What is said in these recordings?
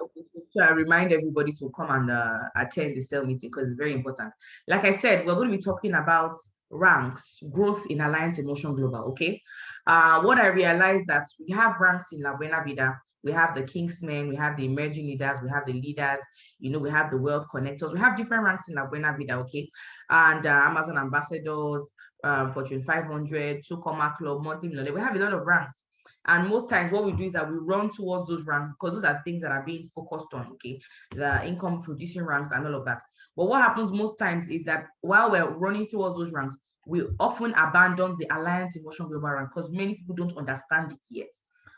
Okay, so I remind everybody to come and attend the cell meeting because it's very important. Like I said, we're going to be talking about ranks, growth in Alliance Emotion Global. Okay. What I realized that we have ranks in La Buena Vida. We have the Kingsmen, we have the emerging leaders, we have the leaders, we have the wealth connectors. We have different ranks in La Buena Vida. Okay. And Amazon ambassadors, Fortune 500, Two Comma Club, multi millionaire. We have a lot of ranks. And most times what we do is that we run towards those ranks because those are things that are being focused on, okay? The income producing ranks and all of that. But what happens most times is that while we're running towards those ranks, we often abandon the Alliance Emotion Global rank because many people don't understand it yet.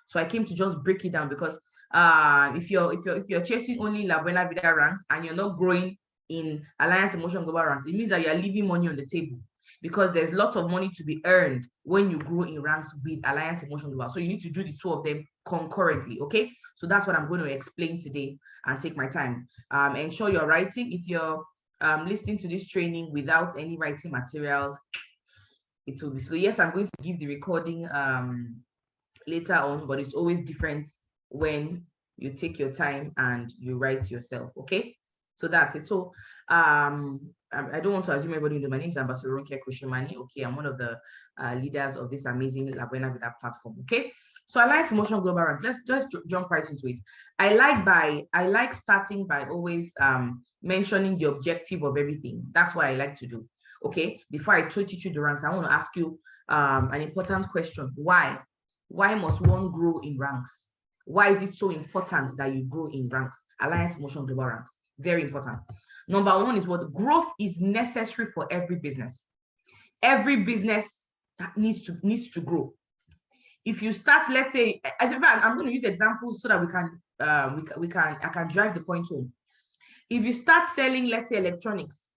So I came to just break it down because if you're chasing only La Buena Vida ranks and you're not growing in Alliance Emotion Global ranks, it means that you're leaving money on the table because there's lots of money to be earned when you grow in ranks with Alliance Emotion Global. So you need to do the two of them concurrently, okay? So that's what I'm going to explain today and take my time. Ensure you're writing. If you're listening to this training without any writing materials, it will be slow. Yes, I'm going to give the recording later on, but it's always different when you take your time and you write yourself, okay? So that's it. So I don't want to assume everybody knows. My name is Ambassador Ronke Kushimani. Okay, I'm one of the leaders of this amazing La Buena Vida platform. Okay, so Alliance Emotion Global Rank. Let's just jump right into it. I like starting by always mentioning the objective of everything. That's what I like to do. Okay, before I teach you the ranks, I want to ask you an important question. Why? Why must one grow in ranks? Why is it so important that you grow in ranks? Alliance Emotion Global Ranks. Very important. Number one is what growth is necessary for every business. Every business needs to grow. If you start, let's say, as in fact, I'm going to use examples so that I can drive the point home. If you start selling, let's say, electronics,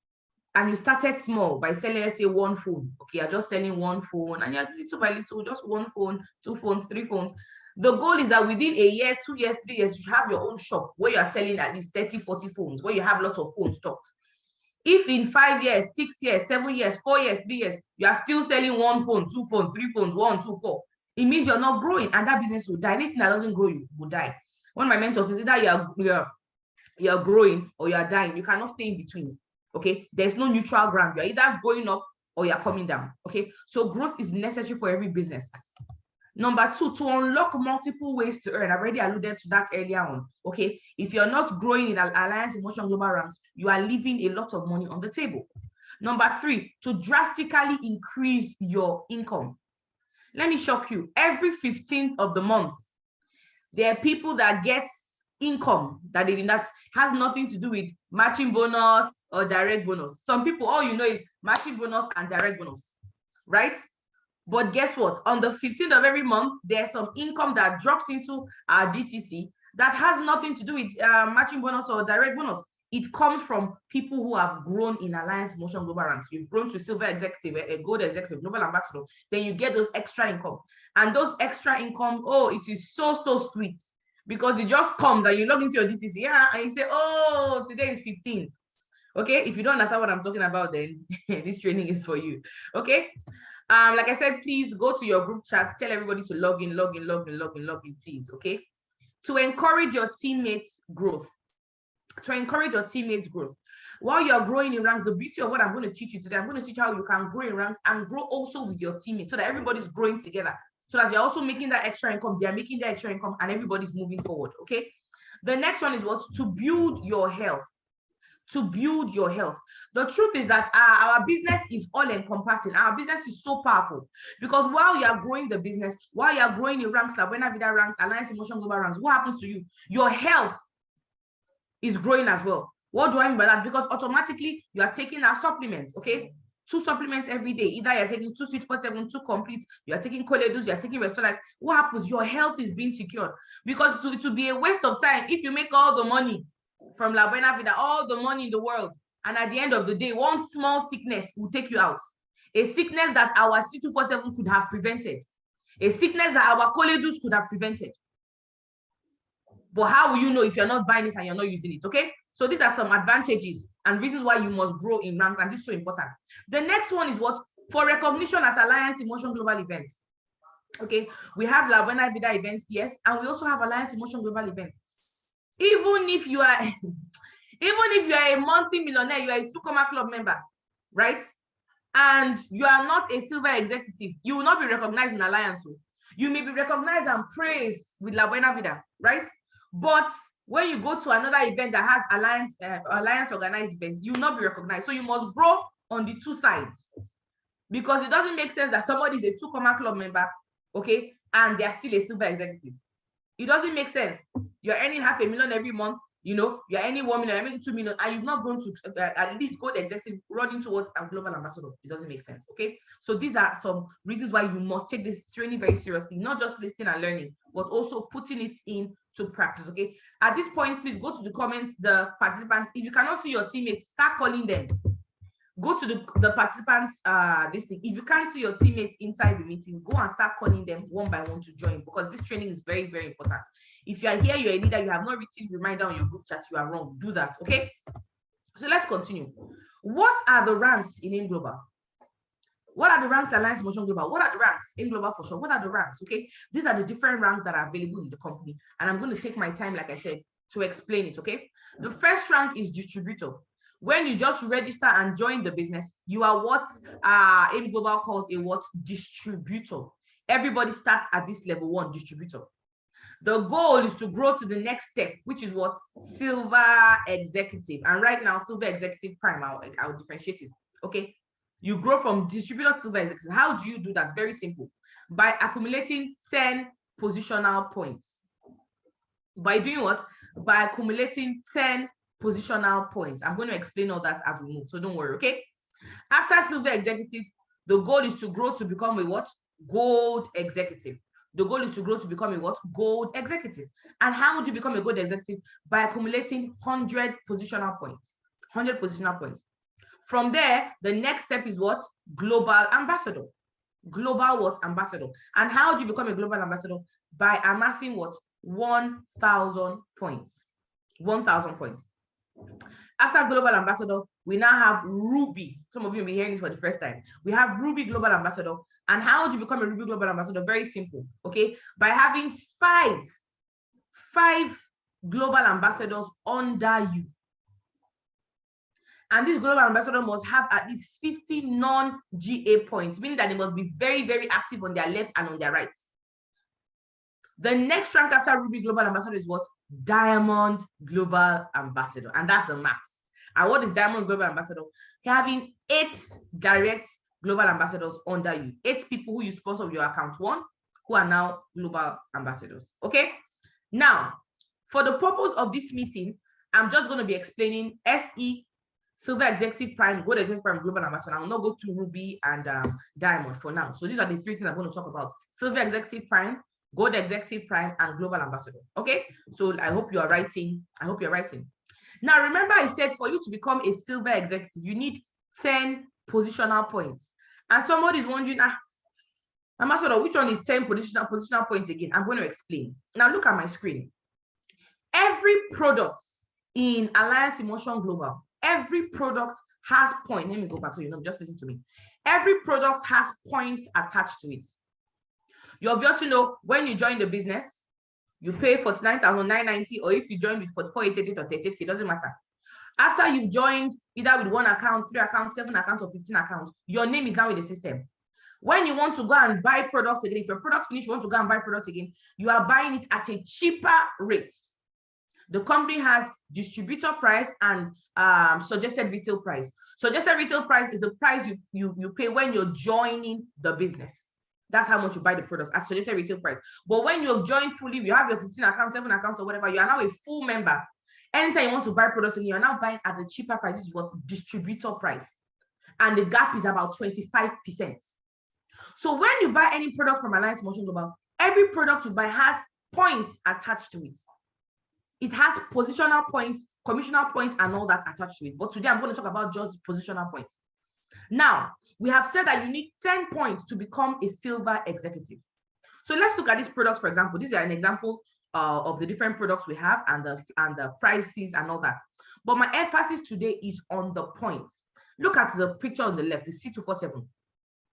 and you started small by selling, let's say, one phone. Okay, you're just selling one phone, and you're little by little, just one phone, two phones, three phones. The goal is that within a year, 2 years, 3 years, you should have your own shop where you're selling at least 30, 40 phones, where you have lots of phone stocks. If in 5 years, 6 years, 7 years, 4 years, 3 years, you are still selling one phone, two phones, three phones, 1, 2, 4, it means you're not growing, and that business will die. Anything that doesn't grow, you will die. One of my mentors says either you're growing or you're dying. You cannot stay in between. Okay, there's no neutral ground. You're either going up or you're coming down. Okay, so growth is necessary for every business. Number two, to unlock multiple ways to earn. I've already alluded to that earlier on. Okay, if you're not growing in Alliance Emotion Global Ranks, you are leaving a lot of money on the table. Number three, to drastically increase your income. Let me shock you. Every 15th of the month, there are people that get income that has nothing to do with matching bonus or direct bonus. Some people, all you know is matching bonus and direct bonus, right? But guess what? On the 15th of every month, there's some income that drops into our DTC that has nothing to do with matching bonus or direct bonus. It comes from people who have grown in Alliance Emotion Global Ranks. You've grown to silver executive, a gold executive, global ambassador. Then you get those extra income. And those extra income, oh, it is so, so sweet because it just comes and you log into your DTC, yeah, and you say, oh, today is 15th. Okay, if you don't understand what I'm talking about, then this training is for you. Okay. Like I said, please go to your group chats, tell everybody to log in, please. Okay. To encourage your teammates' growth. While you're growing in ranks, the beauty of what I'm going to teach you today, I'm going to teach how you can grow in ranks and grow also with your teammates so that everybody's growing together. So that you're also making that extra income, they're making that extra income, and everybody's moving forward. Okay. The next one is what? To build your health. To build your health. The truth is that our business is all encompassing. Our business is so powerful because while you are growing the business, while you are growing in ranks, La Buena Vida ranks, Alliance Emotion Global ranks, what happens to you? Your health is growing as well. What do I mean by that? Because automatically you are taking our supplements, okay? 2 supplements every day. Either you're taking 2 Sweet 47, 2 Complete, you're taking Coledus, you're taking Restore. What happens? Your health is being secured because it will be a waste of time if you make all the money from La Buena Vida, all the money in the world, and at the end of the day, one small sickness will take you out. A sickness that our C247 could have prevented. A sickness that our Coledus could have prevented. But how will you know if you're not buying it and you're not using it, okay? So these are some advantages and reasons why you must grow in ranks, and this is so important. The next one is what? For recognition at Alliance Emotion Global events. Okay, we have La Buena Vida events, yes, and we also have Alliance Emotion Global events. Even if you are, even if you are a monthly millionaire, you are a 2 Club member, right? And you are not a silver executive, you will not be recognized in Alliance. You may be recognized and praised with La Buena Vida, right? But when you go to another event that has Alliance organized event, you will not be recognized. So you must grow on the two sides, because it doesn't make sense that somebody is a 2 Club member, okay, and they are still a silver executive. It doesn't make sense. You're earning $500,000 every month, you know, you're earning 1 million, you're earning 2 million, and you've not grown to at least gold executive running towards a global ambassador. It doesn't make sense. Okay. So these are some reasons why you must take this training very seriously, not just listening and learning, but also putting it into practice. Okay. At this point, please go to the comments, the participants. If you cannot see your teammates, start calling them. Go to the participants this thing. If you can't see your teammates inside the meeting, go and start calling them one by one to join, because this training is very, very important. If you are here, you're a leader, you have not written the reminder on your group chat, you are wrong. Do that. Okay. So let's continue. What are the ranks in AIM Global? What are the ranks Alliance Motion Global? What are the ranks in Global for sure? What are the ranks? Okay. These are the different ranks that are available in the company. And I'm going to take my time, like I said, to explain it. Okay. The first rank is distributor. When you just register and join the business, you are what AIM Global calls a what? Distributor. Everybody starts at this level 1, distributor. The goal is to grow to the next step, which is what? Silver executive. And right now, silver executive prime, I'll differentiate it. Okay. You grow from distributor to silver executive. How do you do that? Very simple. By accumulating 10 positional points. By doing what? By accumulating 10 positional points. I'm going to explain all that as we move, so don't worry. Okay. After silver executive, the goal is to grow to become a what? Gold executive. The goal is to grow to become a what? Gold executive. And how would you become a gold executive? By accumulating 100 positional points. 100 positional points. From there, the next step is what? Global ambassador. Global what? Ambassador. And how do you become a global ambassador? By amassing what? 1,000 points. 1,000 points. After global ambassador, we now have Ruby. Some of you will be hearing this for the first time. We have Ruby global ambassador. And how do you become a Ruby global ambassador? Very simple. Okay. By having five global ambassadors under you. And this global ambassador must have at least 50 non-GA points, meaning that they must be very, very active on their left and on their right. The next rank after Ruby global ambassador is what? Diamond global ambassador. And that's the max. And what is Diamond global ambassador? Having 8 direct global ambassadors under you. 8 people who you sponsor with your account 1, who are now global ambassadors. Okay. Now, for the purpose of this meeting, I'm just going to be explaining SE, Silver Executive Prime, Gold Executive Prime, Global Ambassador. I will not go to Ruby and Diamond for now. So these are the 3 things I'm going to talk about: Silver Executive Prime, Gold Executive Prime, and Global Ambassador. Okay. So I hope you are writing. I hope you're writing. Now, remember I said for you to become a Silver Executive, you need 10 positional points. And somebody is wondering, Ambassador, which one is 10 positional points again? I'm going to explain. Now look at my screen. Every product in Alliance Motion Global, every product has points. Let me go back so you know, just listen to me. Every product has points attached to it. You obviously know when you join the business, you pay 49,990, or if you join with 44,888 or 38, it doesn't matter. After you've joined either with 1 account, 3 accounts, 7 accounts, or 15 accounts, your name is now in the system. When you want to go and buy products again, if your product finish, you want to go and buy products again, you are buying it at a cheaper rate. The company has distributor price and suggested retail price. Suggested retail price is the price you pay when you're joining the business. That's how much you buy the products at suggested retail price. But when you've joined fully, you have your 15 accounts, 7 accounts, or whatever, you are now a full member. Anytime you want to buy products again, you're now buying at the cheaper price. This is what? Distributor price. And the gap is about 25%. So when you buy any product from Alliance Motion Global, every product you buy has points attached to it. It has positional points, commissioner points, and all that attached to it. But today I'm going to talk about just positional points. Now, we have said that you need 10 points to become a silver executive. So let's look at these products, for example. This is an example of the different products we have and the prices and all that. But my emphasis today is on the points. Look at the picture on the left, the C247.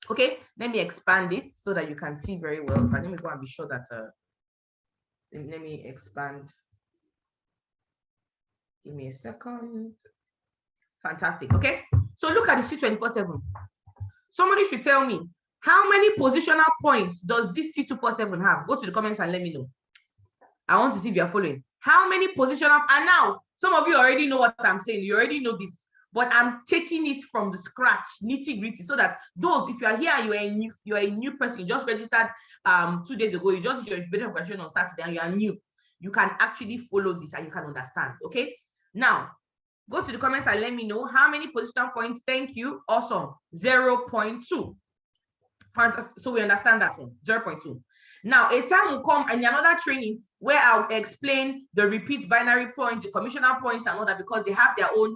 Okay, let me expand it so that you can see very well. Let me go and be sure that let me expand. Give me a second. Fantastic. Okay. So look at the C24/7. Somebody should tell me, how many positional points does this C247 have? Go to the comments and let me know. I want to see if you're following. How many positional, and now some of you already know what I'm saying. You already know this, but I'm taking it from the scratch, nitty-gritty, so that those, if you are here and you're a new person, you just registered 2 days ago, you just did your invitation graduation on Saturday and you are new, you can actually follow this and you can understand. Okay. Now, go to the comments and let me know how many positional points. Thank you. Awesome. 0.2. So we understand that one. 0.2. Now, a time will come and another training where I'll explain the repeat binary points, the commissioner points, and all that, because they have their own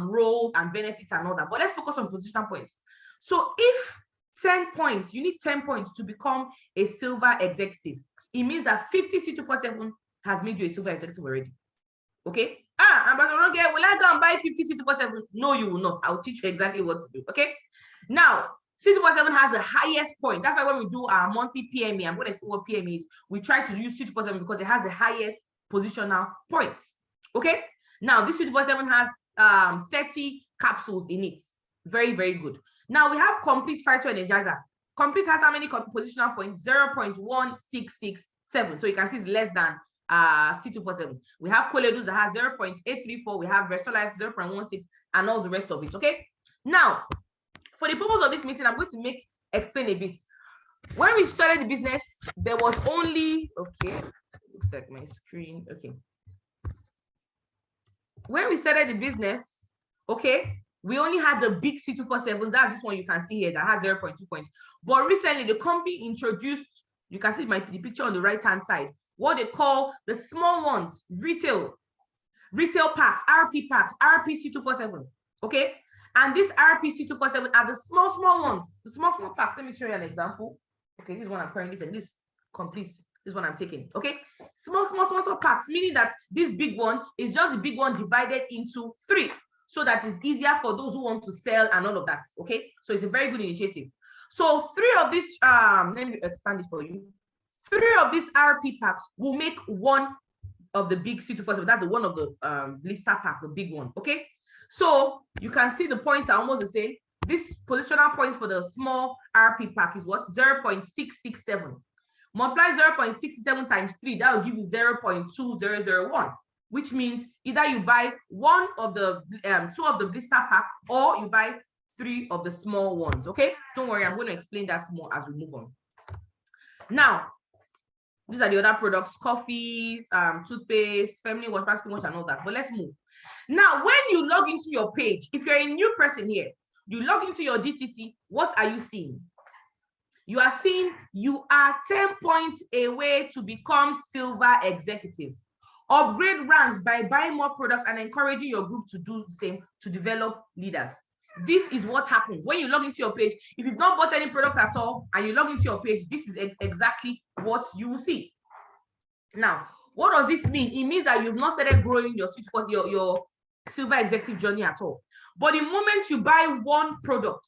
roles and benefits and all that. But let's focus on positional points. So if 10 points, you need 10 points to become a silver executive. It means that 50 C247 has made you a silver executive already. Okay. Ambassador, okay, will I go and buy 50 C247? No, you will not. I'll teach you exactly what to do. Okay. Now, C247 has the highest point. That's why when we do our monthly PME, I'm going to explain what PME is. We try to use C247 because it has the highest positional points. Okay. Now, this C247 has 30 capsules in it. Very, very good. Now, we have Complete Phyto Energizer. Complete has how many positional points? 0.1667. So you can see it's less than C247. We have Coledus that has 0.834. We have Restolife 0.16 and all the rest of it. Okay. Now, for the purpose of this meeting, I'm going to explain a bit. When we started the business, there was only, okay, looks like my screen. Okay. When we started the business, okay, we only had the big C247s. That's this one you can see here that has 0.2 points. But recently, the company introduced, you can see the picture on the right-hand side, what they call the small ones, retail packs, RP packs, RP C247. Okay. And this RP C247 are the small ones, the small packs. Let me show you an example. Okay, this one I'm currently taking, this complete, this one I'm taking. Okay, small packs, meaning that this big one is just the big one divided into 3, so that it's easier for those who want to sell and all of that. Okay, so it's a very good initiative. So 3 of these, let me expand it for you. 3 of these RP packs will make one of the big C247. That's the one of the blister pack, the big one. Okay. So you can see the points are almost the same. This positional points for the small RP pack is what? 0.667. Multiply 0.67 times 3, that will give you 0.2001, which means either you buy 2 of the blister pack, or you buy 3 of the small ones. Okay, don't worry, I'm going to explain that more as we move on. Now, these are the other products: coffee, toothpaste, family water, basket wash, and all that. But let's move. Now, when you log into your page, if you're a new person here, you log into your DTC, what are you seeing? You are seeing you are 10 points away to become silver executive. Upgrade ranks by buying more products and encouraging your group to do the same to develop leaders. This is what happens when you log into your page. If you've not bought any products at all and you log into your page, this is exactly what you will see. Now, what does this mean? It means that you've not started growing your silver executive journey at all. But the moment you buy one product,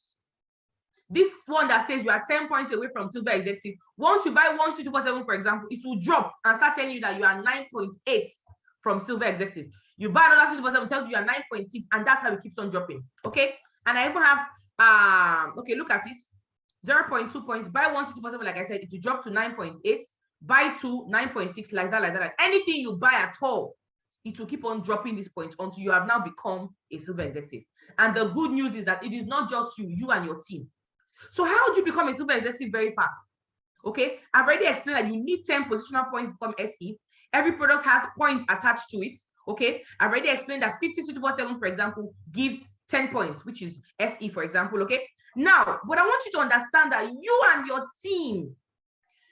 this one that says you are 10 points away from silver executive, once you buy one C247, for example, it will drop and start telling you that you are 9.8 from silver executive. You buy another C247, tells you are 9.6, and that's how it keeps on dropping. Okay. And I even have okay, look at it. 0.2 points. Buy one C247, like I said, it will drop to 9.8. Buy 2, 9.6, like that. Anything you buy at all, it will keep on dropping these points until you have now become a silver executive. And the good news is that it is not just you and your team. So how do you become a silver executive very fast? Okay, I've already explained that you need 10 positional points to become SE. Every product has points attached to it. Okay, I've already explained that 50 C247, for example, gives 10 points, which is SE, for example. Okay, now, but I want you to understand that you and your team,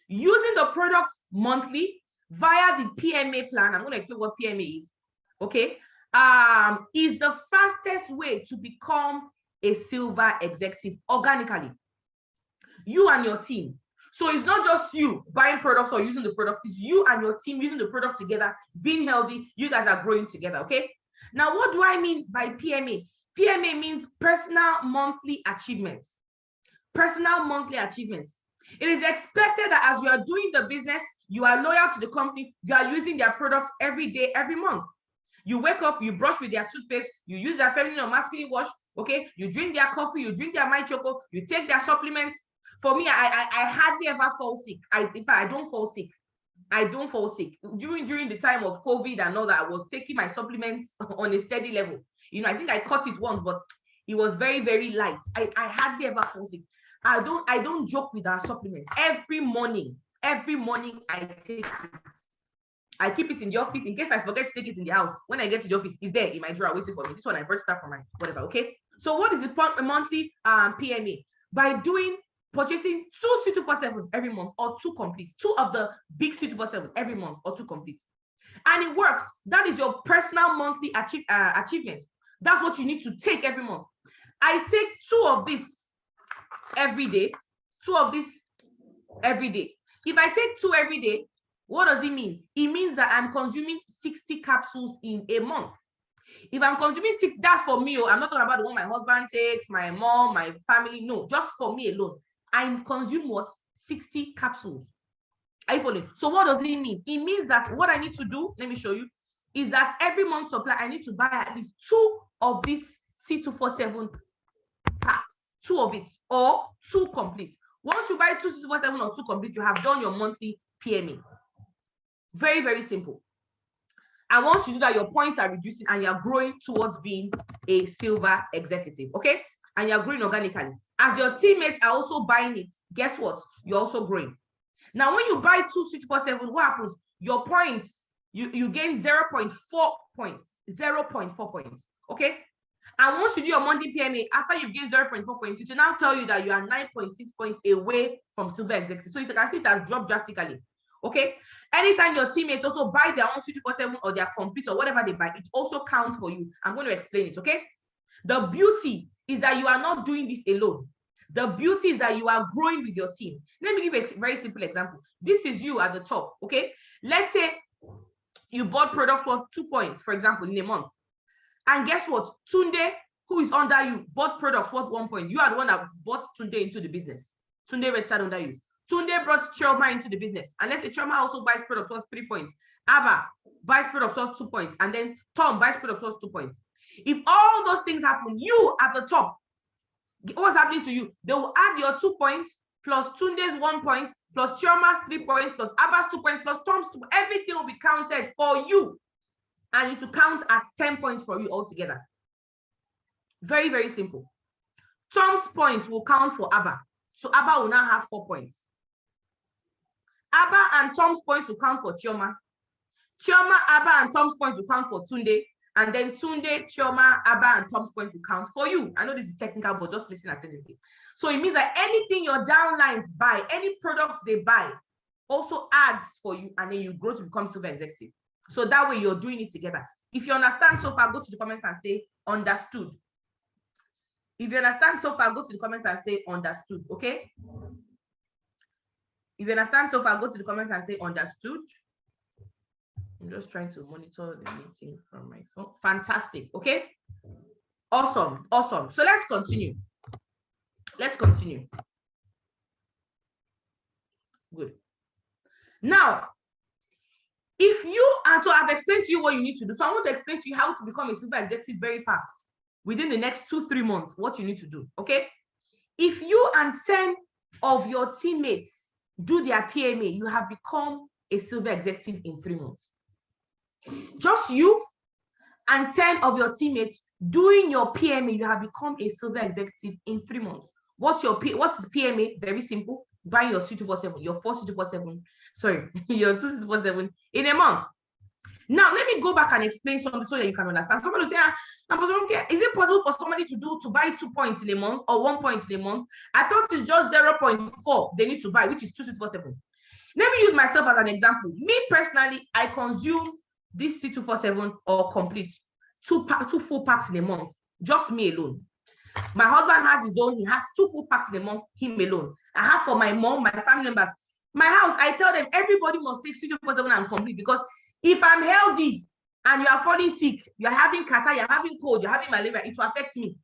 using the product monthly via the PMA plan, I'm going to explain what PMA is, okay, is the fastest way to become a silver executive organically. You and your team. So it's not just you buying products or using the product, it's you and your team using the product together, being healthy. You guys are growing together, okay? Now, what do I mean by PMA? PMA means personal monthly achievements. Personal monthly achievements. It is expected that as you are doing the business, you are loyal to the company, you are using their products every day, every month. You wake up, you brush with their toothpaste, you use their feminine or masculine wash, okay? You drink their coffee, you drink their My Choco, you take their supplements. For me, I hardly ever fall sick. In fact, I don't fall sick. I don't fall sick. During the time of COVID and all that, I was taking my supplements on a steady level. You know, I think I caught it once, but it was very, very light. I hardly ever fall sick. I don't joke with our supplements. Every morning I take it. I keep it in the office in case I forget to take it in the house. When I get to the office, it's there in my drawer waiting for me. This one I brought it from my whatever. Okay. So what is the monthly PMA? By purchasing 2 C247 every month or 2 complete, 2 of the big C247 every month or 2 complete, and it works. That is your personal monthly achievement. That's what you need to take every month. I take 2 of this every day. 2 of this every day. If I take 2 every day, what does it mean? It means that I'm consuming 60 capsules in a month. If I'm consuming 6, that's for me. I'm not talking about the one my husband takes, my mom, my family. No, just for me alone. I consume what? 60 capsules. Are you following? So what does it mean? It means that what I need to do, let me show you, is that every month supply, I need to buy at least 2 of these C247 packs, 2 of it, or 2 complete. Once you buy 2 C247 or 2 complete, you have done your monthly PMA. Very, very simple. And once you do that, your points are reducing and you're growing towards being a silver executive, okay? And you're growing organically. As your teammates are also buying it, guess what? You're also growing. Now, when you buy 2 647, what happens? Your points, you gain 0.4 points, 0.4 points, okay? And once you do your monthly PMA, after you've gained 0.4 points, it will now tell you that you are 9.6 points away from silver executive. So you can see it has dropped drastically. Okay, anytime your teammates also buy their own C247 or their complete or whatever they buy, it also counts for you. I'm going to explain it. Okay, the beauty is that you are not doing this alone. The beauty is that you are growing with your team. Let me give a very simple example. This is you at the top. Okay, let's say you bought products worth 2 points, for example, in a month, and guess what? Tunde, who is under you, bought products worth 1 point. You are the one that bought Tunde into the business. Tunde registered under you. Tunde brought Chioma into the business. And let's say Chioma also buys products worth 3 points. Ava buys products worth 2 points. And then Tom buys products worth 2 points. If all those things happen, you at the top, what's happening to you? They will add your 2 points plus Tunde's 1 point plus Chioma's 3 points plus Ava's 2 points plus Tom's 2 points. Everything will be counted for you. And it will count as 10 points for you altogether. Very, very simple. Tom's points will count for Ava. So Ava will now have 4 points. Abba and Tom's point will count for Chioma. Chioma, Abba, and Tom's point will count for Tunde. And then Tunde, Chioma, Abba, and Tom's point will count for you. I know this is technical, but just listen attentively. So it means that anything your downlines buy, any products they buy, also adds for you, and then you grow to become silver executive. So that way you're doing it together. If you understand so far, go to the comments and say understood. If you understand so far, go to the comments and say understood, okay? If you understand so far, go to the comments and say understood. I'm just trying to monitor the meeting from my phone. Fantastic, okay? Awesome, awesome. So let's continue. Let's continue. Good. Now, if you, and so I've explained to you what you need to do. So I want to explain to you how to become a silver executive very fast. Within the next 2-3 months, what you need to do, okay? If you and 10 of your teammates do their PMA, you have become a silver executive in 3 months. Just you and 10 of your teammates doing your PMA, you have become a silver executive in 3 months. What's PMA? Very simple. Buy your C247, your 4 C247, sorry, your 2 C247 in a month. Now, let me go back and explain something so that you can understand. Somebody will say, is it possible for somebody to buy 2 points in a month or 1 point in a month? I thought it's just 0.4 they need to buy, which is 2 C247. Let me use myself as an example. Me personally, I consume this C247 or complete 2 full packs in a month, just me alone. My husband has his own, he has 2 full packs in a month, him alone. I have for my mom, my family members. My house, I tell them everybody must take C247 and complete, because if I'm healthy and you are falling sick, you're having catarrh, you're having cold, you're having malaria, it will affect me.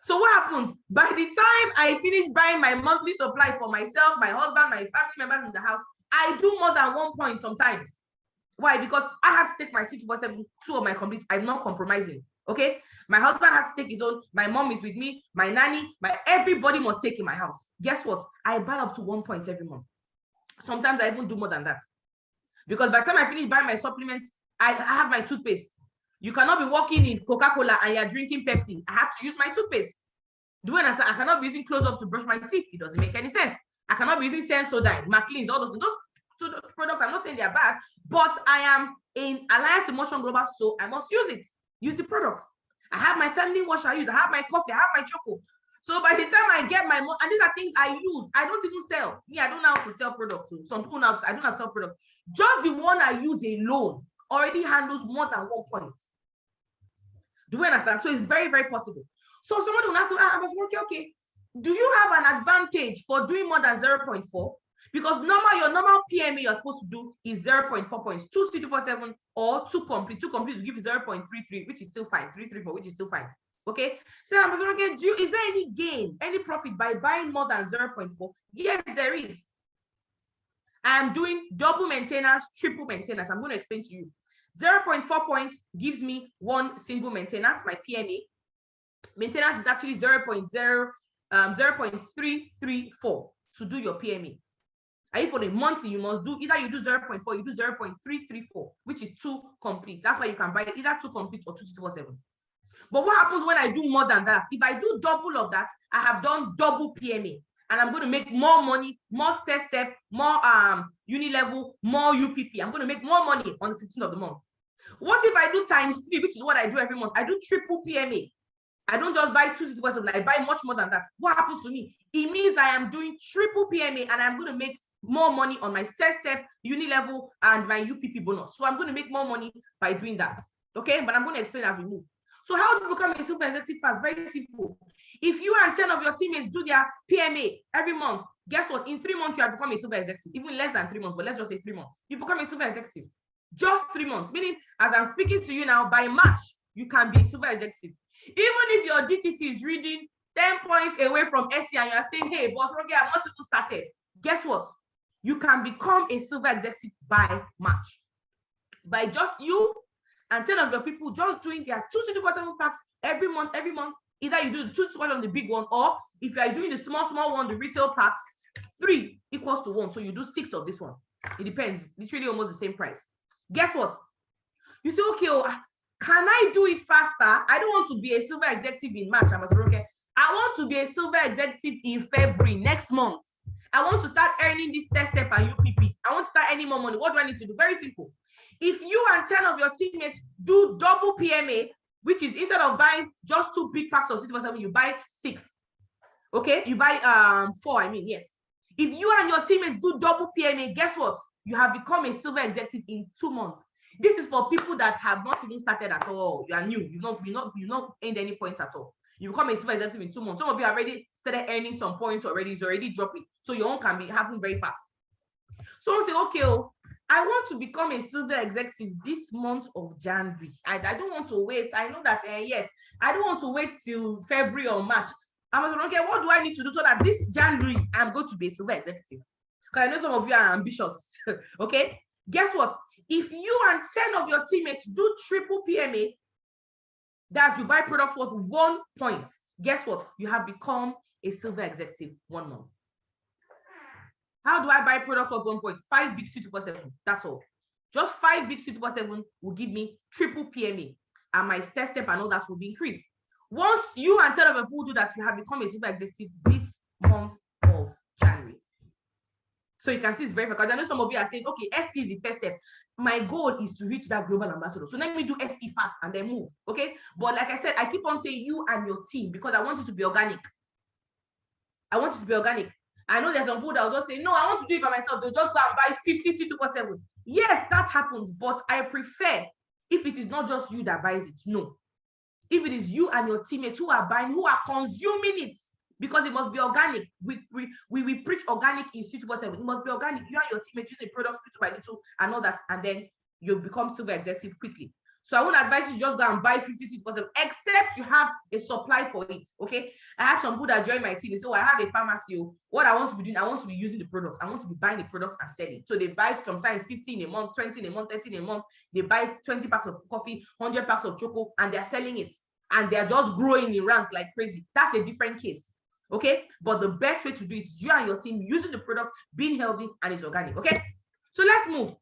So what happens? By the time I finish buying my monthly supply for myself, my husband, my family members in the house, I do more than 1 point sometimes. Why? Because I have to take my 24/7, 2 of my complete. I'm not compromising. Okay, my husband has to take his own. My mom is with me. My nanny, everybody must take in my house. Guess what? I buy up to 1 point every month. Sometimes I even do more than that, because by the time I finish buying my supplements, I have my toothpaste. You cannot be working in Coca-Cola and you're drinking Pepsi. I have to use my toothpaste. Do you understand? I cannot be using Close-Up to brush my teeth. It doesn't make any sense. I cannot be using Sensodyne, Maclean's, all those products. I'm not saying they're bad, but I am in Alliance Emotion Global, so I must use it. Use the product. I have my family wash I use. I have my coffee. I have my choco. So by the time I get my money, and these are things I use, I don't even sell. Me, I don't know how to sell products. So some people know I don't have to sell products. Just the one I use alone already handles more than 1 point. Do you understand? So it's very, very possible. So someone will ask you, I was working, okay. Do you have an advantage for doing more than 0.4? Because your normal PMA you're supposed to do is 0.4 points, 2 24/7 or 2 complete. 2 complete will give you 0.33, which is still fine. 334, which is still fine. Okay. So I'm okay, is there any gain, any profit by buying more than 0.4? Yes, there is. I'm doing double maintenance, triple maintenance. I'm going to explain to you. 0.4 points gives me 1 single maintenance, my PMA. Maintenance is actually 0.334 to do your PMA. And for the monthly, you must do either you do 0.4, you do 0.334, which is 2 complete. That's why you can buy either 2 complete or 2 24/7. But what happens when I do more than that? If I do double of that, I have done double PMA, and I'm going to make more money, more step, more Unilevel, more UPP. I'm going to make more money on the 15th of the month. What if I do times 3, which is what I do every month? I do triple PMA. I don't just buy 2 24/7, I buy much more than that. What happens to me? It means I am doing triple PMA, and I'm going to make more money on my step, Unilevel, and my UPP bonus. So I'm going to make more money by doing that. Okay, but I'm going to explain as we move. So how to become a super executive fast? Very simple. If you and 10 of your teammates do their PMA every month, guess what? In 3 months, you have become a super executive. Even less than 3 months, but let's just say 3 months. You become a super executive. Just 3 months. Meaning, as I'm speaking to you now, by March, you can be a super executive. Even if your DTC is reading 10 points away from SC and you're saying, hey, boss, okay, I'm not even started. Guess what? You can become a silver executive by March. By just you and 10 of your people just doing their 2 24/7 packs every month. Either you do the 2 on the big one, or if you are doing the small one, the retail packs, 3 equals to 1. So you do 6 of this one. It depends. Literally almost the same price. Guess what? You say, okay, can I do it faster? I don't want to be a silver executive in March. I want to be a silver executive in February, next month. I want to start earning this step and UPP. I want to start earning more money. What do I need to do? Very simple. If you and 10 of your teammates do double PMA, which is instead of buying just 2 big packs of 6/7, you buy 6. Okay, you buy 4. Yes. If you and your teammates do double PMA, guess what? You have become a silver executive in 2 months. This is for people that have not even started at all. You are new. You've not earned any points at all. You become a silver executive in 2 months. Some of you already started earning some points already. It's already dropping. So your own can be happening very fast. So say, okay, I want to become a silver executive this month of January. I don't want to wait. I know that, yes, I don't want to wait till February or March. I'm like, okay, what do I need to do so that this January I'm going to be a silver executive? Because I know some of you are ambitious. Okay, guess what? If you and 10 of your teammates do triple PMA, that you buy products worth 1 point, guess what? You have become a silver executive 1 month. How do I buy products worth 1 point? 5 big 2/7. That's all. Just 5 big 2/7 will give me triple PMA, and my step and all that will be increased. Once you and 10 of your people do that, you have become a silver executive this month of January. So you can see it's very because I know some of you are saying, okay, SE is the first step. My goal is to reach that global ambassador. So let me do SE fast and then move. Okay. But like I said, I keep on saying you and your team because I want you to be organic. I want you to be organic. I know there's some people that will just say, no, I want to do it by myself. They'll just go and buy 50 2/7. Yes, that happens. But I prefer if it is not just you that buys it. No. If it is you and your teammates who are buying, who are consuming it, because it must be organic. We preach organic in 2/7. It must be organic. You and your teammates using products little by little and all that, and then you become silver executive quickly. So I won't advise you just go and buy 50 seeds for them, except you have a supply for it. Okay. I have some people that join my team. They say, oh, I have a pharmacy. What I want to be doing, I want to be using the products. I want to be buying the products and selling. So they buy sometimes 15 a month, 20 in a month, 30 in a month. They buy 20 packs of coffee, 100 packs of choco, and they're selling it. And they're just growing in rank like crazy. That's a different case. Okay. But the best way to do it is you and your team using the product, being healthy, and it's organic. Okay. So let's move.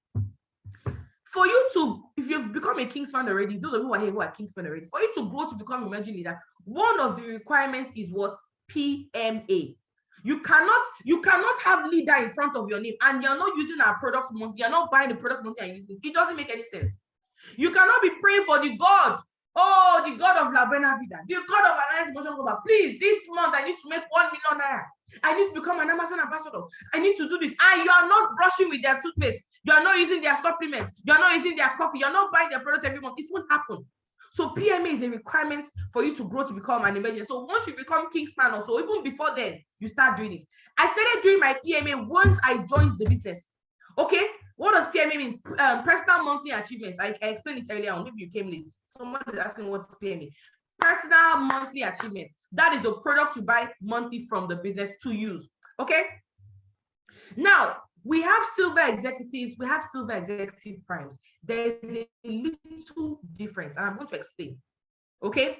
For you to, if you've become a Kingspan already, those of you who are here who are Kingspan already, for you to grow to become emerging leader, one of the requirements is what? PMA. You cannot have leader in front of your name and you're not using our product monthly, you're not buying the product monthly and using it. It doesn't make any sense. You cannot be praying for the God, oh, the God of La Buena Vida, the God of Alliance Motion Global. Please, this month I need to make 1 million naira. I need to become an Amazon ambassador. I need to do this. And you are not brushing with their toothpaste. You are not using their supplements. You are not using their coffee. You are not buying their product every month. It won't happen. So PMA is a requirement for you to grow to become an emerging. So once you become Kingspan or so, even before then, you start doing it. I started doing my PMA once I joined the business. Okay, what does PMA mean? Personal monthly achievements. I explained it earlier on. Maybe you came late. Someone is asking what's PMA. Personal monthly achievement. That is a product you buy monthly from the business to use. Okay. Now, we have silver executives, we have silver executive primes. There's a little difference, and I'm going to explain. Okay.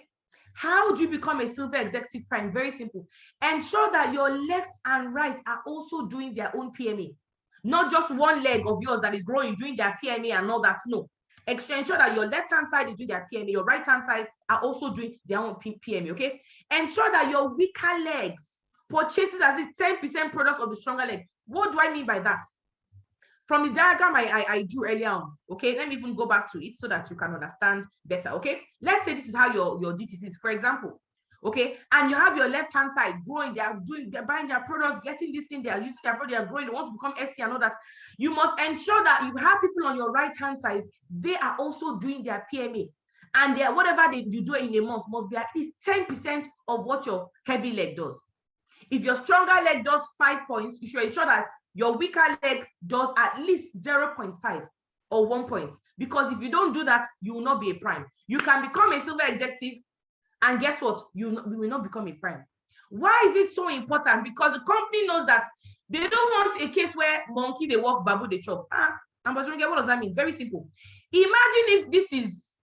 How do you become a silver executive prime? Very simple. Ensure that your left and right are also doing their own PMA. Not just one leg of yours that is growing, doing their PMA and all that. No. Ensure that your left-hand side is doing their PMA, your right-hand side are also doing their own PMA, okay? Ensure that your weaker legs purchases as a 10% product of the stronger leg. What do I mean by that? From the diagram I drew earlier on, okay? Let me even go back to it so that you can understand better, okay? Let's say this is how your DTC is, for example, okay? And you have your left-hand side growing, they're buying their products, getting this in, they're using their product, they're growing, they want to become SC and all that. You must ensure that you have people on your right-hand side, they are also doing their PMA. And whatever you do in a month must be at least 10% of what your heavy leg does. If your stronger leg does 5 points, you should ensure that your weaker leg does at least 0.5 or 1 point. Because if you don't do that, you will not be a prime. You can become a silver executive, and guess what? You will not become a prime. Why is it so important? Because the company knows that they don't want a case where monkey they walk, babu they chop. What does that mean? Very simple. Imagine if this is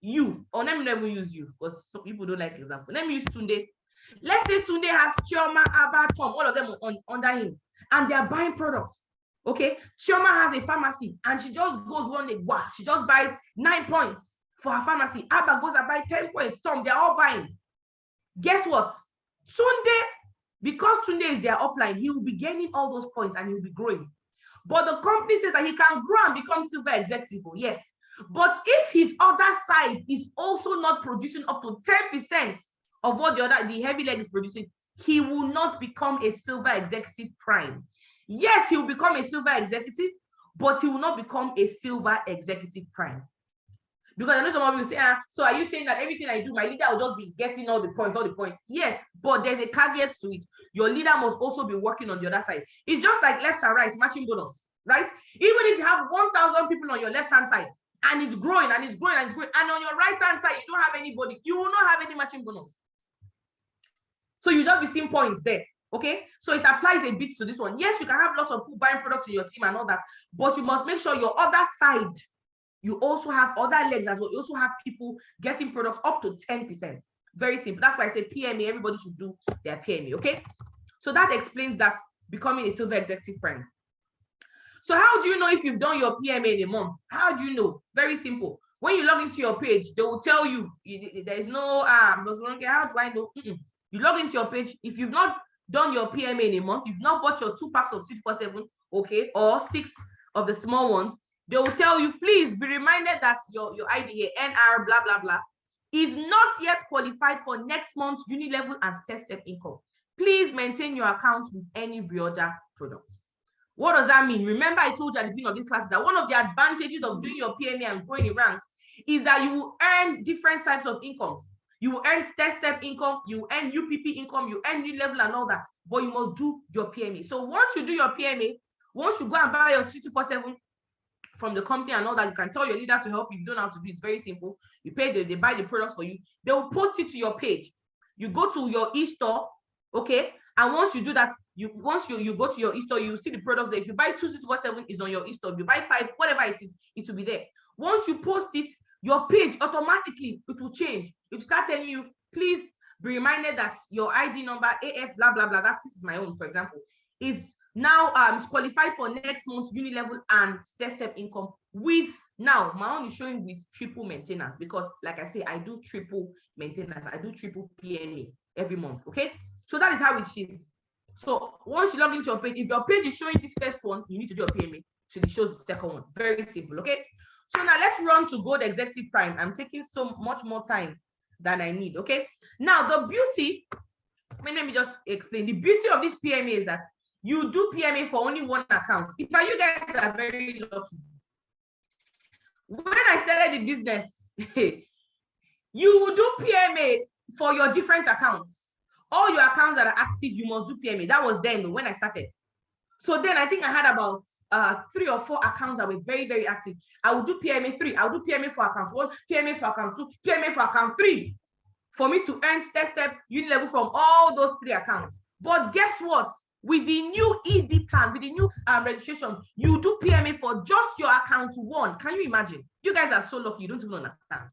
you, or let me never use you because some people don't like example. Let me use Tunde. Let's say Tunde has Chioma, Abba, Tom, all of them under him, and they are buying products. Okay, Chioma has a pharmacy, and she just goes one day, wow, she just buys 9 points for her pharmacy. Abba goes and buys 10 points. Tom, they're all buying. Guess what? Tunde, because Tunde is their upline, he will be gaining all those points and he will be growing. But the company says that he can grow and become silver executive. Yes. But if his other side is also not producing up to 10% of what the heavy leg is producing, he will not become a silver executive prime. Yes, he will become a silver executive, but he will not become a silver executive prime. Because I know some of you say, so are you saying that everything I do, my leader will just be getting all the points? Yes, but there's a caveat to it. Your leader must also be working on the other side. It's just like left and right, matching bonus, right? Even if you have 1,000 people on your left-hand side, and it's growing, and it's growing, and it's growing, and on your right-hand side, you don't have anybody, you will not have any matching bonus. So you just be seeing points there, okay? So it applies a bit to this one. Yes, you can have lots of people buying products in your team and all that, but you must make sure your other side, you also have other legs as well. You also have people getting products up to 10%. Very simple. That's why I say PMA, everybody should do their PMA, okay? So that explains that becoming a silver executive prime. So how do you know if you've done your PMA in a month? How do you know? Very simple. When you log into your page, they will tell you, there is no, how do I know? You log into your page. If you've not done your PMA in a month, you've not bought your 2 packs of Seed 47, okay, or 6 of the small ones, they will tell you, please be reminded that your IDA, NR, blah, blah, blah, is not yet qualified for next month's uni level and step income. Please maintain your account with any Reorder product. What does that mean? Remember, I told you at the beginning of this class that one of the advantages of doing your PMA and growing in ranks is that you will earn different types of income. You will earn step income, you earn UPP income, you earn new level and all that, but you must do your PMA. So once you do your PMA, once you go and buy your 2247 from the company and all that. You can tell your leader to help you. You don't know how to do it. It's very simple. You pay, they buy the products for you. They will post it to your page. You go to your e-store, okay? And once you do that, once you go to your e-store, you see the products there. If you buy 2647 is on your e-store. If you buy 5, whatever it is, it will be there. Once you post it, your page automatically, it will change. It will start telling you, please be reminded that your ID number, AF, blah, blah, blah, this is my own, for example, is now is qualified for next month's uni-level and step income with, now my own is showing with triple maintenance, because like I say, I do triple maintenance, I do triple PMA every month, okay? So that is how it is. So once you log into your page, if your page is showing this first one, you need to do a PMA till it shows the second one. Very simple, okay? So now let's run to Gold Executive Prime. I'm taking so much more time than I need, okay? Now the beauty, let me just explain. The beauty of this PMA is that you do PMA for only one account. If you guys are very lucky. When I started the business, you will do PMA for your different accounts. All your accounts that are active, you must do PMA. That was then when I started. So then I think I had about 3 or 4 accounts that were very, very active. I will do PMA 3. I'll do PMA for account 1, PMA for account 2, PMA for account 3. For me to earn step uni-level from all those 3 accounts. But guess what? With the new ED plan, with the new registration, you do PMA for just your account 1. Can you imagine? You guys are so lucky, you don't even understand.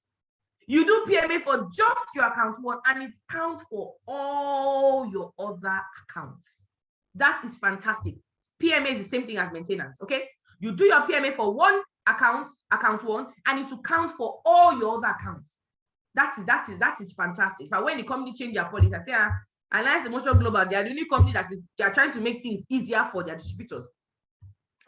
You do PMA for just your account 1, and it counts for all your other accounts. That is fantastic. PMA is the same thing as maintenance, okay? You do your PMA for one account 1, and it will count for all your other accounts. That is fantastic. But when the company change their policy, I say, Alliance Emotion Global, they are the only company that they are trying to make things easier for their distributors.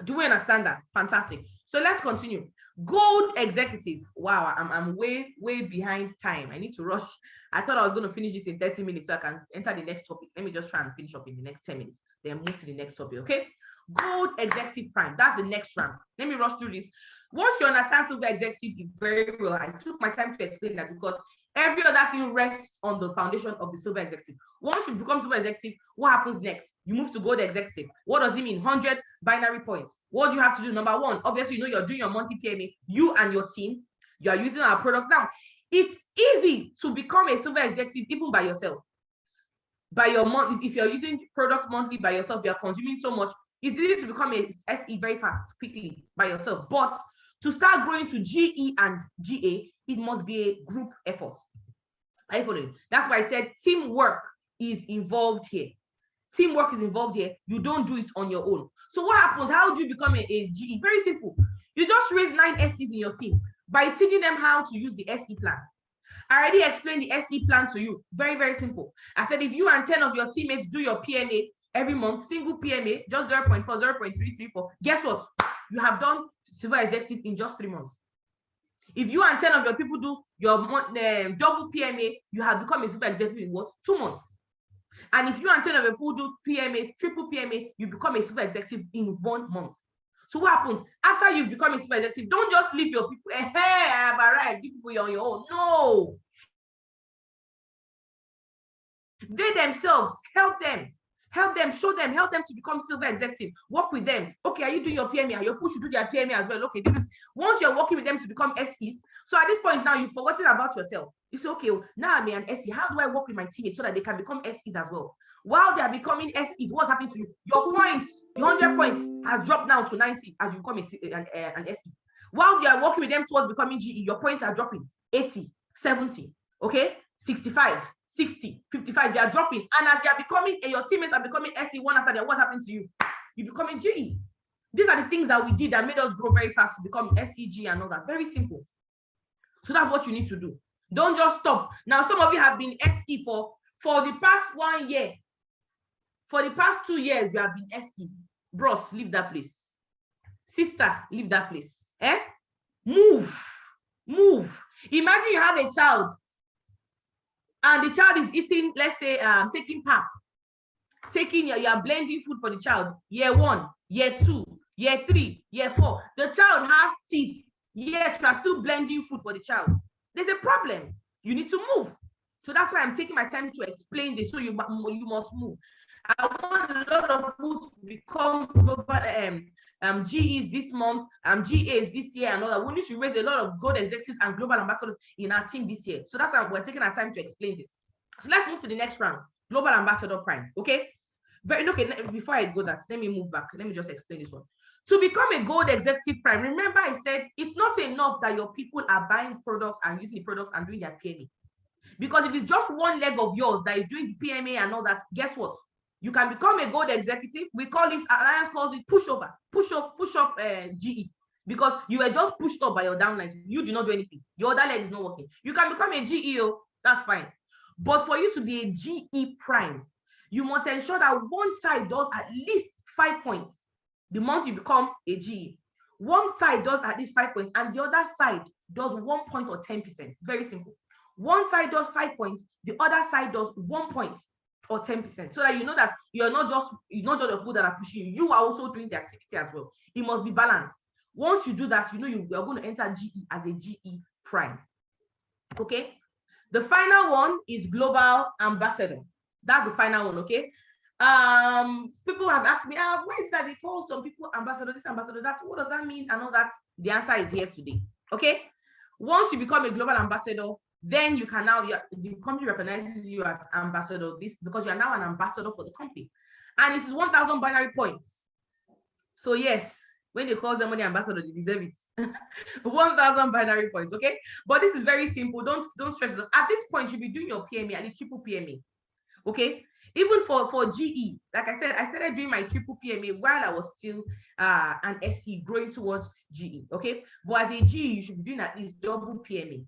Do we understand that? Fantastic. So let's continue. Gold Executive. Wow, I'm way behind time. I need to rush. I thought I was going to finish this in 30 minutes so I can enter the next topic. Let me just try and finish up in the next 10 minutes. Then move to the next topic, okay? Gold Executive Prime. That's the next round. Let me rush through this. Once you understand Silver Executive very well, I took my time to explain that because every other thing rests on the foundation of the Silver Executive. Once you become Silver Executive, what happens next? You move to Gold Executive. What does it mean? 100 binary points. What do you have to do? Number 1, obviously, you know you're doing your monthly PMA. You and your team, you are using our products. Now, it's easy to become a Silver Executive even by yourself. By your month, if you're using products monthly by yourself, you're consuming so much, it's easy to become a SE very fast, quickly by yourself. But to start growing to GE and GA, it must be a group effort. Are you following? That's why I said teamwork is involved here. Teamwork is involved here. You don't do it on your own. So what happens? How do you become a GE? Very simple. You just raise 9 SEs in your team by teaching them how to use the SE plan. I already explained the SE plan to you. Very, very simple. I said if you and 10 of your teammates do your PMA every month, single PMA, just 0.4, 0.334, guess what? You have done Silver Executive in just 3 months. If you and 10 of your people do your double PMA, you have become a Silver Executive in what? 2 months. And if you and 10 of your people do PMA, triple PMA, you become a Silver Executive in 1 month. So what happens? After you've become a Silver Executive, don't just leave your people, hey, I've arrived, you people, you're on your own. No. They themselves, help them, show them, help them to become Silver Executive. Work with them. Okay, are you doing your PMA? Your push should do their PMA as well. Okay, this is once you're working with them to become SEs. So at this point now, you've forgotten about yourself. You say, okay, now I'm an SE. How do I work with my teammates so that they can become SEs as well? While they are becoming SEs, what's happening to you? Your points, your 100 points has dropped now to 90 as you become an SE. While you are working with them towards becoming GE, your points are dropping 80, 70, okay, 65. 60, 55, they are dropping. And as you are becoming, and your teammates are becoming SE one after the other, what's happening to you? You're becoming GE. These are the things that we did that made us grow very fast to become SEG and all that. Very simple. So that's what you need to do. Don't just stop. Now, some of you have been SE for the past 1 year. For the past 2 years, you have been SE. Bros, leave that place. Sister, leave that place. Move. Imagine you have a child and the child is eating, let's say, taking pap, you are blending food for the child. Year 1, year 2, year 3, year 4. The child has teeth, yet you are still blending food for the child. There's a problem. You need to move. So that's why I'm taking my time to explain this. So you must move. I want a lot of people to become global GEs this month, GAs this year, and all that. We need to raise a lot of gold executives and global ambassadors in our team this year. So that's why we're taking our time to explain this. So let's move to the next round, global ambassador prime. Okay. Okay, before I go that, let me move back. Let me just explain this one. To become a gold executive prime, remember I said it's not enough that your people are buying products and using the products and doing their PMA. Because if it's just one leg of yours that is doing the PMA and all that, guess what? You can become a gold executive. We call it, Alliance calls it pushover, push up GE. Because you were just pushed up by your downline. You do not do anything. Your other leg is not working. You can become a GEO, that's fine. But for you to be a GE prime, you must ensure that one side does at least 5 points the month you become a GE. One side does at least 5 points, and the other side does 1 point or 10%. Very simple. One side does 5 points, the other side does 1 point or 10%. So that you know that it's not just the people that are pushing you, you are also doing the activity as well. It must be balanced. Once you do that, you know you are going to enter GE as a GE prime. Okay. The final one is global ambassador. That's the final one, okay? People have asked me, why is that they call some people ambassador, this ambassador, that? What does that mean? And all that. The answer is here today, okay? Once you become a global ambassador, then you can now, the company recognizes you as ambassador, this because you are now an ambassador for the company. And it is 1,000 binary points. So yes, when they call somebody ambassador, they deserve it. 1,000 binary points, okay? But this is very simple. Don't stress it. At this point, you should be doing your PMA and it's triple PMA, okay? Even for GE, like I said, I started doing my triple PMA while I was still an SE growing towards GE, okay? But as a GE, you should be doing at least double PMA,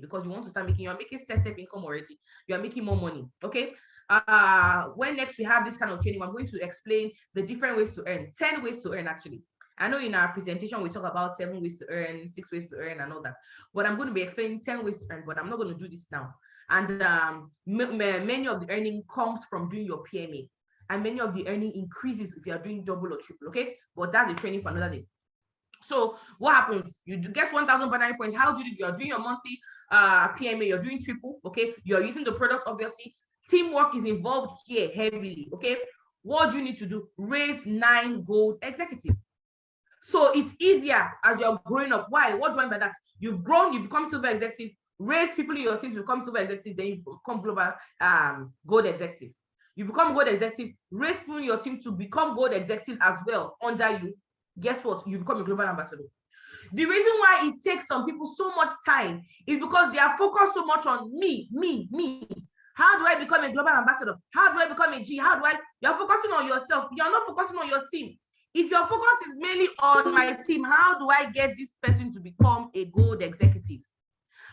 because you want to start making, you're making step income already. You're making more money, okay? When next we have this kind of training, I'm going to explain the different ways to earn, 10 ways to earn actually. I know in our presentation, we talk about 7 ways to earn, 6 ways to earn and all that, but I'm going to be explaining 10 ways to earn, but I'm not going to do this now. And many of the earning comes from doing your PMA, and many of the earning increases if you are doing double or triple, okay? But that's a training for another day. So what happens? You get 1,000 binary points. How do you do? You're doing your monthly PMA, you're doing triple, okay? You're using the product, obviously. Teamwork is involved here heavily, okay? What do you need to do? Raise 9 gold executives. So it's easier as you're growing up. Why? What do I mean by that? You've grown, you become silver executive, raise people in your team to become silver executive, then you become global gold executive. You become gold executive, raise people in your team to become gold executives as well under you. Guess what? You become a global ambassador. The reason why it takes some people so much time is because they are focused so much on me. How do I become a global ambassador? How do I become a G? You're focusing on yourself. You're not focusing on your team. If your focus is mainly on my team, how do I get this person to become a gold executive?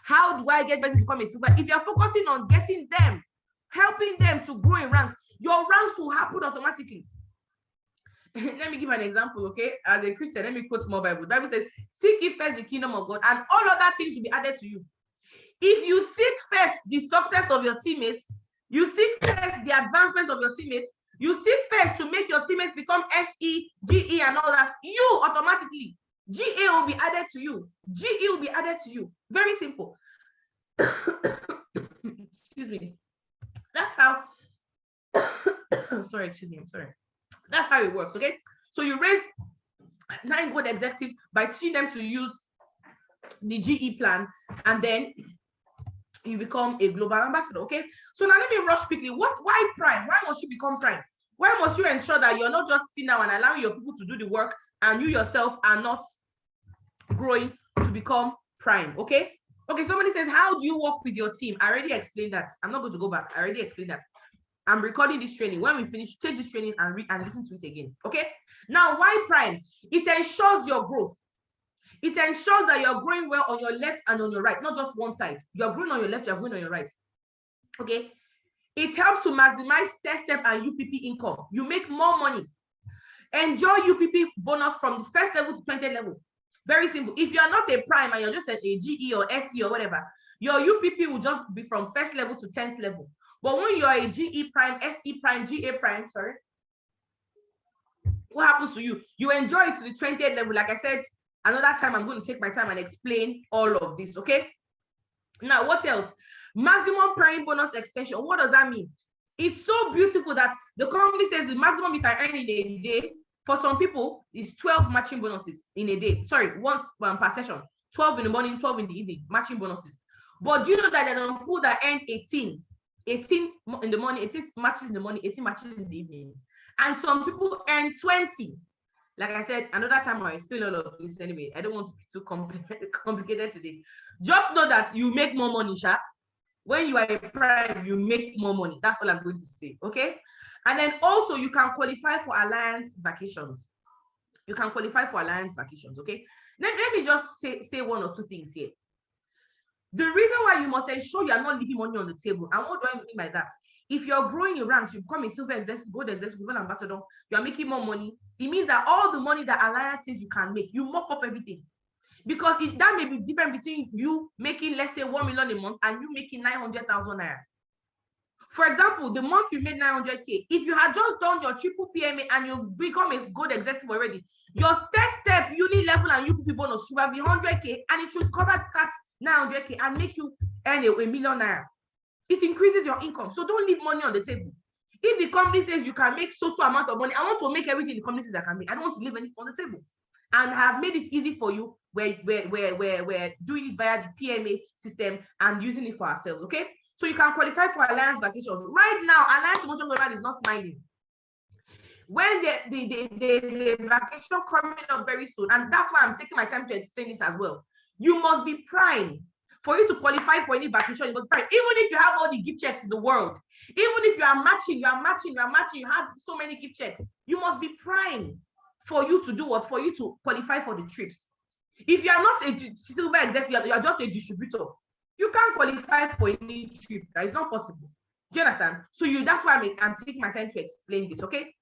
How do I get them to become a super? If you're focusing on getting them, helping them to grow in ranks, your ranks will happen automatically. Let me give an example, okay? As a Christian, let me quote more Bible. The Bible says, seek ye first the kingdom of God, and all other things will be added to you. If you seek first the success of your teammates, you seek first the advancement of your teammates, you seek first to make your teammates become SE, GE, and all that, you automatically, GA will be added to you. GE will be added to you. Very simple. Excuse me. That's how, sorry, excuse me, I'm sorry. That's how it works, okay? So you raise 9 gold executives by teaching them to use the GE plan, and then you become a global ambassador, okay? So now let me rush quickly. Why prime? Why must you become prime? Why must you ensure that you're not just sitting down and allowing your people to do the work and you yourself are not growing to become prime, okay? Okay, somebody says, how do you work with your team? I already explained that. I'm not going to go back. I already explained that. I'm recording this training. When we finish, take this training and read and listen to it again, okay? Now, why prime? It ensures your growth. It ensures that you're growing well on your left and on your right, not just one side. You're growing on your left, you're growing on your right, okay? It helps to maximize test step and UPP income. You make more money. Enjoy UPP bonus from the first level to 20th level. Very simple. If you're not a prime and you're just a GE or SE or whatever, your UPP will just be from first level to 10th level. But when you're a GE prime, SE prime, GA prime, sorry, what happens to you? You enjoy it to the 20th level. Like I said, another time I'm going to take my time and explain all of this, okay? Now, what else? Maximum prime bonus extension. What does that mean? It's so beautiful that the company says the maximum you can earn in a day for some people is 12 matching bonuses in a day. Sorry, one per session. 12 in the morning, 12 in the evening, matching bonuses. But do you know that there are people that earn 18 in the morning, 18 matches in the morning, 18 matches in the evening. And some people earn 20. Like I said, another time I explain all of this anyway. I don't want to be too complicated today. Just know that you make more money, Sha. When you are a prime, you make more money. That's all I'm going to say, okay? And then also you can qualify for alliance vacations. You can qualify for alliance vacations, okay? Let me just say one or two things here. The reason why you must ensure you are not leaving money on the table, and what do I mean by that? If you're growing in ranks, you become a silver executive, gold executive, gold ambassador, you are making more money. It means that all the money that alliance says you can make, you mop up everything. Because that may be different between you making, let's say, 1 million a month and you making 900,000 naira. For example, the month you made 900K, if you had just done your triple PMA and you've become a good executive already, your step, uni level and UPP bonus should have been 100K, and it should cover that 900K and make you earn a million naira. It increases your income. So don't leave money on the table. If the company says you can make so amount of money, I want to make everything the company says I can make. I don't want to leave anything on the table. And have made it easy for you. We're doing it via the PMA system and using it for ourselves, okay? So you can qualify for alliance vacations. Right now, Alliance Emotion Global is not smiling. When the vacation coming up very soon, and that's why I'm taking my time to explain this as well. You must be prime. For you to qualify for any vacation, you must be prime. Even if you have all the gift checks in the world, even if you are matching, you have so many gift checks, you must be prime for you to do what? For you to qualify for the trips. If you are not a silver executive, you are just a distributor, you can't qualify for any trip. That is not possible. Do you understand? So that's why I'm taking my time to explain this, okay?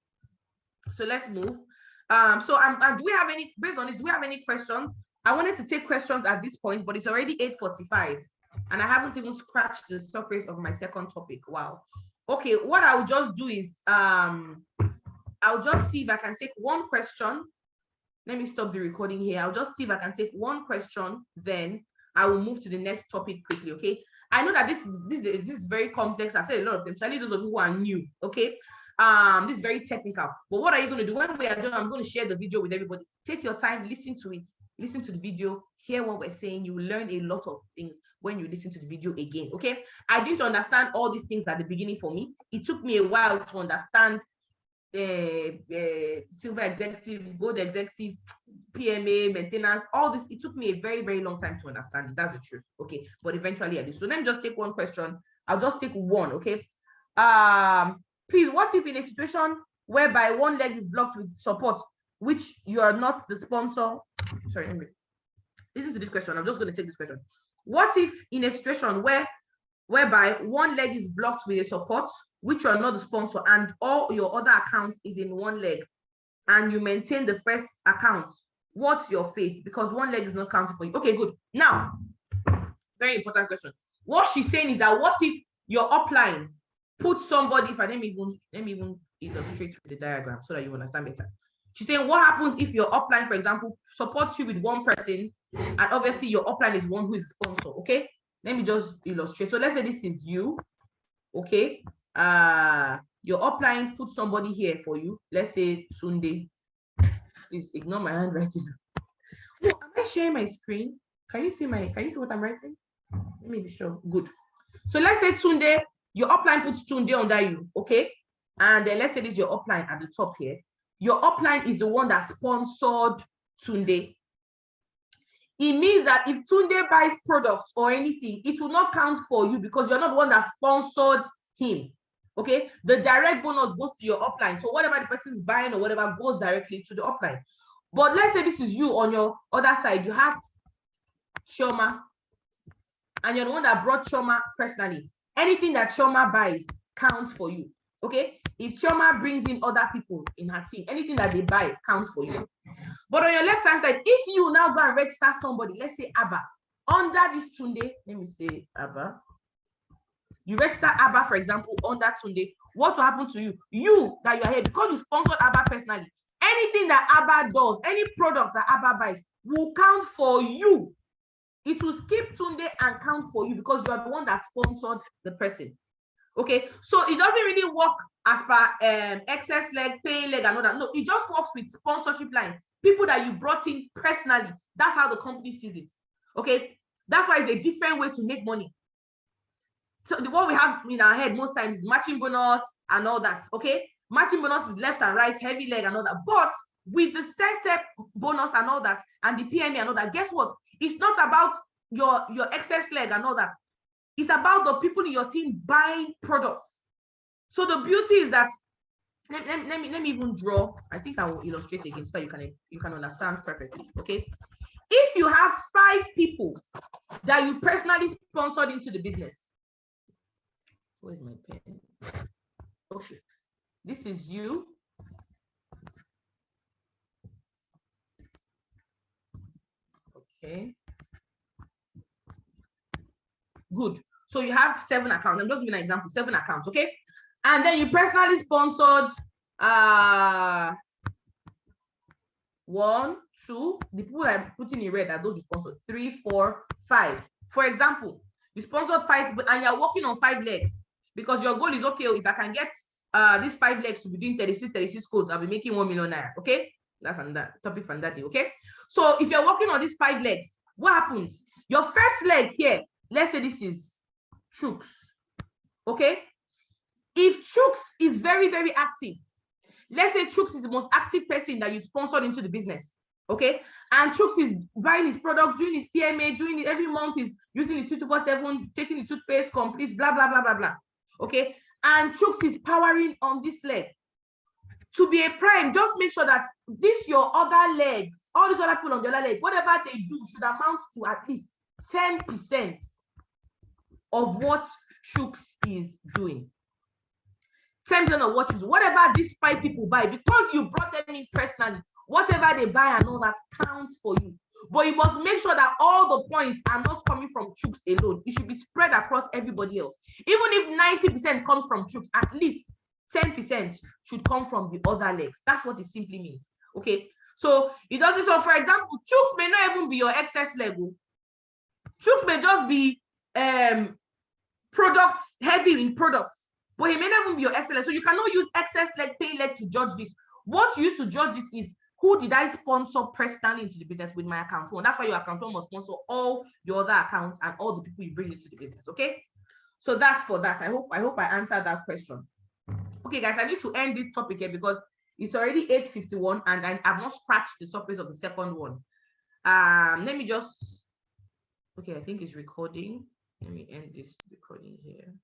So let's move. Do we have any, based on this, do we have any questions? I wanted to take questions at this point, but it's already 8:45 and I haven't even scratched the surface of my second topic. Wow. Okay, what I'll just do is I'll just see if I can take one question. Let me stop the recording here. I'll just see if I can take one question, then I will move to the next topic quickly, okay? I know that this is very complex. I've said a lot of them, especially those of you who are new, okay? This is very technical. But what are you going to do? When we are done, I'm going to share the video with everybody. Take your time, listen to it, listen to the video, hear what we're saying. You will learn a lot of things when you listen to the video again, okay? I didn't understand all these things at the beginning for me. It took me a while to understand silver executive, gold executive, PMA, maintenance, all this. It took me a very, very long time to understand it. That's the truth, okay? But eventually I did. So let me just take one question. I'll just take one, okay? Please, what if in a situation whereby one leg is blocked with support, which you are not the sponsor? Sorry, let me listen to this question. I'm just going to take this question. What if in a situation whereby one leg is blocked with a support, which you are not the sponsor, and all your other accounts is in one leg, and you maintain the first account? What's your faith? Because one leg is not counting for you. Okay, good. Now, very important question. What she's saying is that what if your upline put somebody, if I let me even illustrate with the diagram so that you understand better. She's saying, what happens if your upline, for example, supports you with one person, and obviously your upline is one who is a sponsor, okay? Let me just illustrate. So let's say this is you, okay? Your upline put somebody here for you. Let's say Tunde. Please ignore my handwriting. Oh, am I sharing my screen? Can you see what I'm writing? Let me be sure. Good. So let's say Tunde, your upline puts Tunde under you, okay? And then let's say this is your upline at the top here. Your upline is the one that sponsored Tunde. It means that if Tunde buys products or anything, it will not count for you because you're not the one that sponsored him, okay? The direct bonus goes to your upline. So whatever the person is buying or whatever goes directly to the upline. But let's say this is you on your other side. You have Chioma, and you're the one that brought Chioma personally. Anything that Chioma buys counts for you, okay? If Chioma brings in other people in her team, anything that they buy counts for you. But on your left-hand side, if you now go and register somebody, let's say Abba, under this Tunde, let me say Abba. You register Abba, for example, under Tunde, what will happen to you? You that you are here, because you sponsored Abba personally, anything that Abba does, any product that Abba buys will count for you. It will skip Tunde and count for you because you are the one that sponsored the person. Okay, so it doesn't really work as per excess leg, pay leg, and all that. No, it just works with sponsorship line. People that you brought in personally. That's how the company sees it. Okay, that's why it's a different way to make money. So what we have in our head most times is matching bonus and all that. Okay, matching bonus is left and right, heavy leg and all that. But with the step bonus and all that, and the PMA and all that, guess what? It's not about your excess leg and all that. It's about the people in your team buying products. So the beauty is that let me even draw. I think I will illustrate again so you can understand perfectly. Okay, if you have 5 people that you personally sponsored into the business, where's my pen? Okay, this is you. Okay, good. So you have 7 accounts. I'm just giving an example, 7 accounts. Okay, and then you personally sponsored 1, 2, the people I'm putting in red are those you sponsored, 3, 4, 5. For example, you sponsored 5 and you're working on 5 legs because your goal is, okay, if I can get these 5 legs to be doing 36 codes, I'll be making 1 million naira. Okay, that's another topic from that day. Okay, so if you're working on these 5 legs, what happens? Your first leg here, let's say this is Chooks. Okay, if Chooks is very, very active, let's say Chooks is the most active person that you sponsored into the business, okay? And Chooks is buying his product, doing his PMA, doing it every month, is using his 247, taking the toothpaste, complete, blah, blah, blah, blah, blah, okay? And Chooks is powering on this leg. To be a prime, just make sure that this, your other legs, all these other people on the other leg, whatever they do should amount to at least 10% of what Chooks is doing. 10% of what you do, whatever these 5 people buy, because you brought them in personally, whatever they buy and all that counts for you. But you must make sure that all the points are not coming from Chooks alone. It should be spread across everybody else. Even if 90% comes from Chooks, at least 10% should come from the other legs. That's what it simply means. Okay, so it doesn't. So for example, Chooks may not even be your excess leg. Chooks may just be products, heavy in products, but he may not even be your excellence. So you cannot use excess leg, pay leg to judge this. What you use to judge this is, who did I sponsor personally into the business with my account one? That's why your account one must sponsor all your other accounts and all the people you bring into the business. Okay, so that's for that. I hope I answered that question. Okay, guys, I need to end this topic here because it's already 8:51 and I've not scratched the surface of the second one. Let me just, okay, I think it's recording. Let me end this recording here.